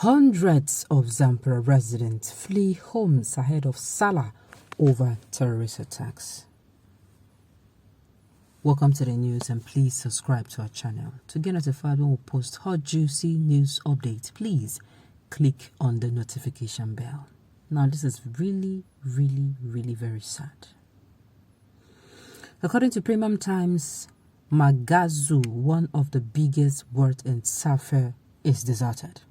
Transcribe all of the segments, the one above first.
Hundreds of Zamafara residents flee homes ahead of Salah over terrorist attacks. Welcome to the news, and please subscribe to our channel. To get notified when we post hot, juicy news updates, please click on the notification bell. Now, this is really very sad. According to Premium Times, Magazu, one of the biggest wards in Zamafara, is deserted.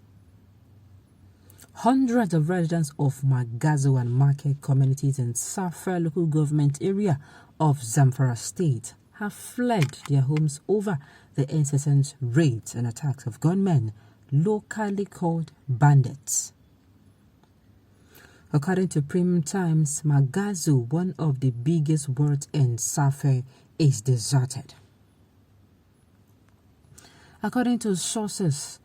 Hundreds of residents of Magazu and market communities in Zamafara local government area of Zamafara state have fled their homes over the incessant raids and attacks of gunmen, locally called bandits. According to Premium Times, Magazu, one of the biggest wards in Zamafara, is deserted. According to sources,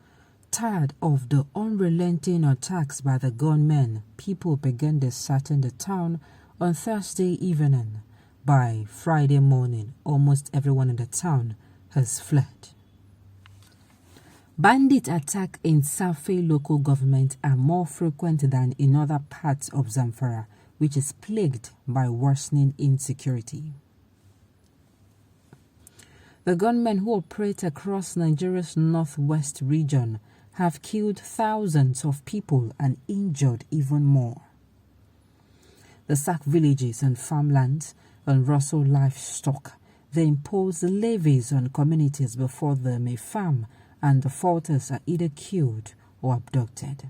tired of the unrelenting attacks by the gunmen, people began deserting the town on Thursday evening. By Friday morning, almost everyone in the town has fled. Bandit attacks in Zamafara local government are more frequent than in other parts of Zamafara, which is plagued by worsening insecurity. The gunmen who operate across Nigeria's northwest region have killed thousands of people and injured even more. They sack villages and farmlands and rustle livestock. They impose levies on communities before they may farm, and the faulters are either killed or abducted.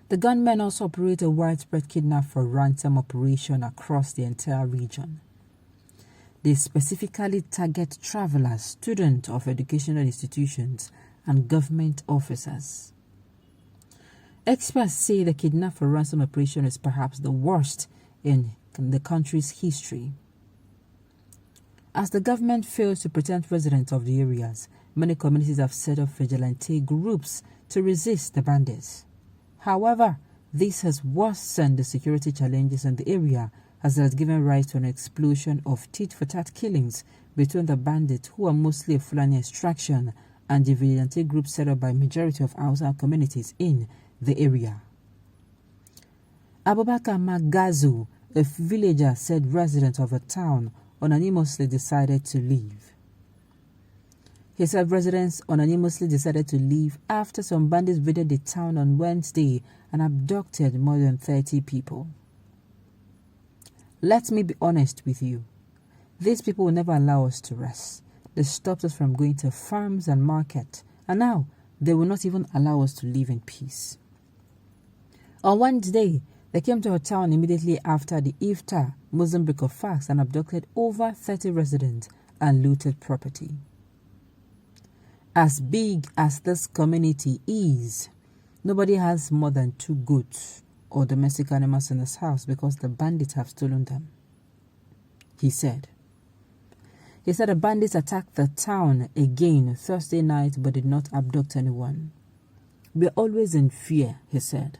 The gunmen also operate a widespread kidnap for ransom operation across the entire region. They specifically target travelers, students of educational institutions, and government officers. Experts say the kidnap for ransom operation is perhaps the worst in the country's history. As the government fails to protect residents of the areas, many communities have set up vigilante groups to resist the bandits. However, this has worsened the security challenges in the area, as it has given rise to an explosion of tit-for-tat killings between the bandits, who are mostly of Fulani extraction, and the vigilante group set up by majority of Hausa communities in the area. Abubakar Magazu, a villager, said residents of the town unanimously decided to leave. He said residents unanimously decided to leave after some bandits raided the town on Wednesday and abducted more than 30 people. Let me be honest with you. These people will never allow us to rest. They stopped us from going to farms and market, and now they will not even allow us to live in peace. On Wednesday, they came to our town immediately after the Iftar Muslim break of fast and abducted over 30 residents and looted property. As big as this community is, nobody has more than 2 goats or domestic animals in his house because the bandits have stolen them, he said. He said the bandits attacked the town again Thursday night but did not abduct anyone. "We are always in fear," he said.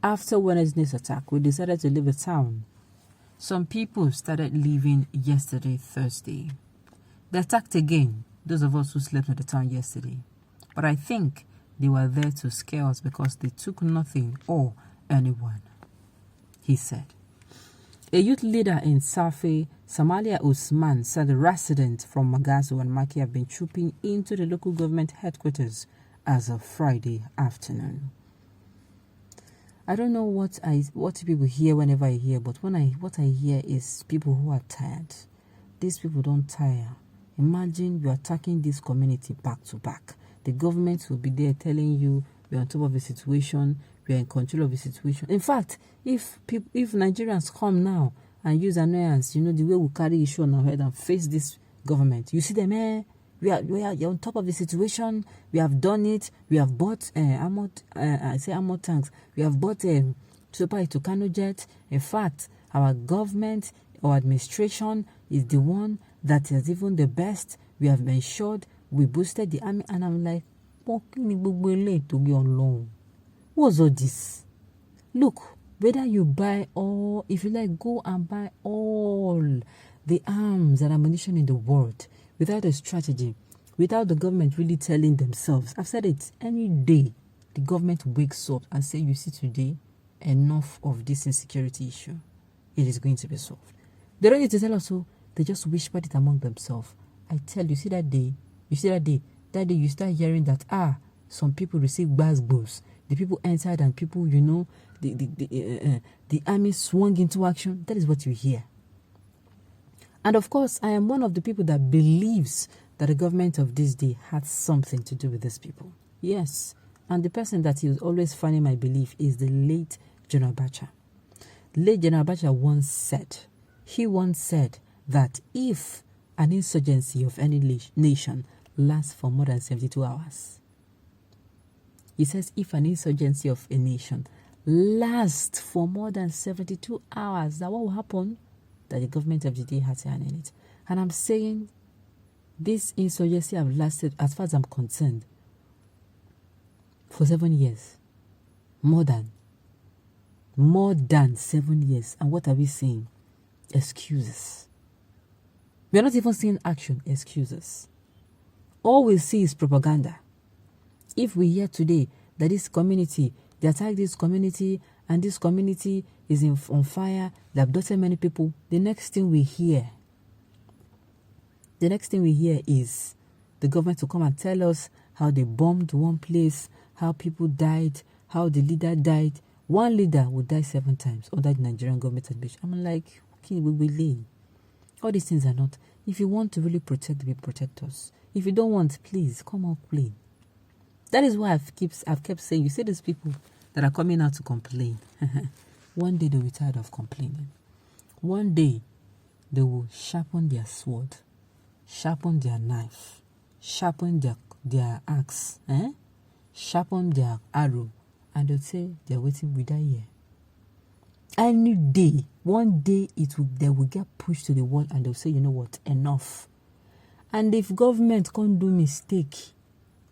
"After Wednesday's attack, we decided to leave the town. Some people started leaving yesterday, Thursday. They attacked again, those of us who slept in the town yesterday. But I think they were there to scare us because they took nothing or anyone," he said. A youth leader in Zamafara, Samalia Usman, said the residents from Magazu and Maki have been trooping into the local government headquarters as of Friday afternoon. I don't know what people hear whenever I hear, but what I hear is people who are tired. These people don't tire. Imagine you attacking this community back to back. The government will be there telling you we're on top of the situation, we are in control of the situation. In fact, if Nigerians come now and use annoyance, the way we carry issue on our head and face this government, you see them, we are on top of the situation. We have done it. We have bought armored tanks. We have bought Super Tucano jet. In fact, our government or administration is the one that is even the best. We have ensured we boosted the army, and I'm like, what's all this? Look, whether you buy or if you like, go and buy all the arms and ammunition in the world without a strategy, without the government really telling themselves. I've said it, any day the government wakes up and say, you see today, enough of this insecurity issue, it is going to be solved. They don't need to tell us so, they just whispered it among themselves. I tell you, that day you start hearing that, some people receive boosts. The people entered and people, the army swung into action. That is what you hear. And of course, I am one of the people that believes that the government of this day had something to do with these people. Yes. And the person that is always finding my belief is the late General Abacha. Late General Abacha once said that if an insurgency of any nation lasts for more than 72 hours, he says if an insurgency of a nation lasts for more than 72 hours, that what will happen? That the government of the day has to hand in it. And I'm saying this insurgency have lasted, as far as I'm concerned, for 7 years. More than 7 years. And what are we saying? Excuses. We are not even seeing action. Excuses. All we see is propaganda. If we hear today that this community, they attack this community and this community is on fire, they abducted many people, the next thing we hear is the government to come and tell us how they bombed one place, how people died, how the leader died. One leader would die 7 times under the Nigerian government administration. I'm like, okay, we will lay. All these things are not. If you want to really protect the people, protect us. If you don't want, please come out plain. That is why I've kept saying, you see these people that are coming out to complain. One day they'll be tired of complaining. One day they will sharpen their sword, sharpen their knife, sharpen their axe, sharpen their arrow, and they'll say they're waiting with that year. Any day, one day they will get pushed to the wall and they'll say, you know what, enough. And if government can't do mistake,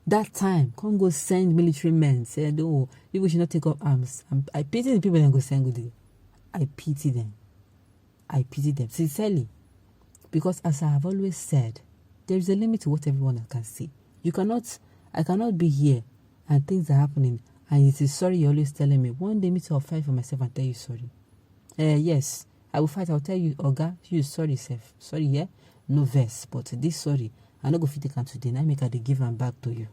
that time, can't go send military men, say, oh, people should not take up arms. I pity the people that go send good. I pity them. Sincerely. Because as I have always said, there is a limit to what everyone can see. I cannot be here and things are happening and it is sorry you're always telling me. One day, I'll fight for myself and tell you sorry. Yes, I will fight. I'll tell you, Oga, you sorry, self. Sorry, yeah? No verse, but this sorry. I'm not going to fit the today. I make her give them back to you.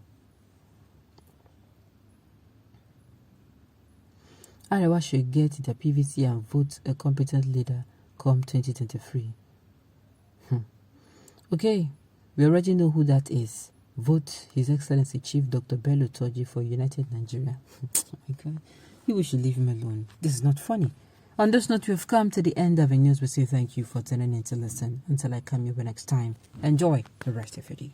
Arewa should get the PVC and vote a competent leader come 2023. Okay, we already know who that is. Vote His Excellency Chief Dr. Bello Toji for United Nigeria. Oh my God, you should leave him alone. This is not funny. On this note, we have come to the end of the news. We say thank you for tuning in to listen. Until I come here next time, enjoy the rest of your day.